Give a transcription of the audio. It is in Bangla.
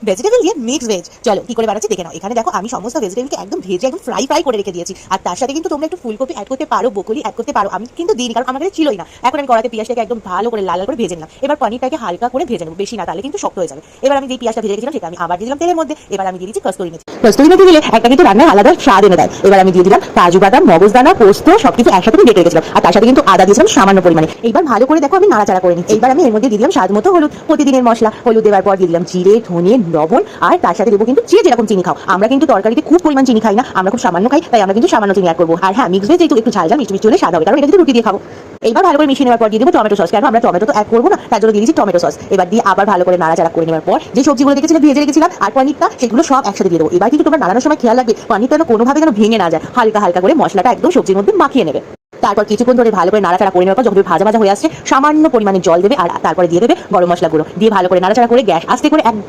ভেজিটেবল দিয়ে মিক্স ভেজ। চলো কি করে বানাচ্ছি দেখে নাও। এখানে দেখো আমি সমস্ত ভেজিটেবলকে একদম ভেজে একদম ফ্রাই করে রেখে দিয়েছি। আর তার সাথে কিন্তু তোমরা একটু ফুলকপি অ্যাড করতে পারো, ব্রোকলি অ্যাড করতে পারো। আমি কিন্তু দিইনি কারণ আমার কাছে ছিলই না। এখন আমি কড়াইতে পেঁয়াজটাকে একদম ভালো করে লাল করে ভেজে নিলাম। এবার পনিরটাকে হালকা করে ভেজে নেবো, বেশি না, তাহলে কিন্তু শক্ত হয়ে যাবে। এবার আমি যে পেঁয়াজটা ভেজে রেখেছিলাম সেটা আমি আবার দিয়ে দিলাম তেলের মধ্যে। এবার আমি দিয়ে দিচ্ছি কস্তুরি মেথি। কস্তুরি মেথি দিলে একটা কিন্তু রান্নার আলাদা স্বাদ এনে দেয়। এবার আমি দিয়ে দিলাম কাজু বাদাম, মগজদানা, পোস্ত সবকিছু একসাথে বেটে রেখেছিলাম। আর তার সাথে কিন্তু আদা দিয়েছিলাম সামান্য পরিমাণে। এইবার ভালো করে দেখো আমি নাড়াচাড়া করে নিচ্ছি। এইবার আমি এর মধ্যে দিয়ে দিলাম স্বাদ মতো হলুদ, প্রতিদিনের মশলা। হলুদ দেওয়ার পর দিয়ে দিলাম জিরে, ধনে, লবণ। আর তার সাথে দেবো কিন্তু যে যেরকম চিনি খাও। আমরা কিন্তু তরকারিতে খুব পরিমাণ চিনি খাই না, আমরা খুব সামান্য খাই, তাই আমরা কিন্তু সামান্য চিনি অ্যাড করবো। আর হ্যাঁ, মিক্স ভেজ একটু ঝাল ঝাল মিষ্টি মিষ্টি হলে স্বাদ হবে, কারণ এটা কিন্তু রুটি দিয়ে খাবো। এইবার ভালো করে মিশিয়ে নেওয়ার পর দিয়ে দেবো টমেটো সস। কেন আমরা টমেটো তো অ্যাড করবো না, তার জন্য দিয়ে দিচ্ছি টমেটো সস। এবার দিয়ে আবার ভালো করে নাড়াচাড়া করে নেওয়ার পর যে সবজিগুলো দেখেছিলাম ভেজে রেখেছিলাম আর পনিরটা, সেগুলো সব একসাথে দিয়ে দেবো। এবার কিন্তু তোমরা নাড়ানোর সময় খেয়াল রাখবে পনিরটা যেন কোনোভাবে যেন ভেঙে না যায়। হালকা হালকা করে মশলাটা একদম সবজির মধ্যে মাখিয়ে নেবে। তারপর কিছুক্ষণ ধরে ভালো করে নাড়াচাড়া করে নেওয়ার পর যখন ভাজা ভাজা হয়ে আসছে সামান্য পরিমাণে জল দেবে আর তারপরে দিয়ে দেবে গরম মশলা গুঁড়ো দিয়ে ভালো করে নাড়াচাড়া করে গ্যাস আস্তে করে একদম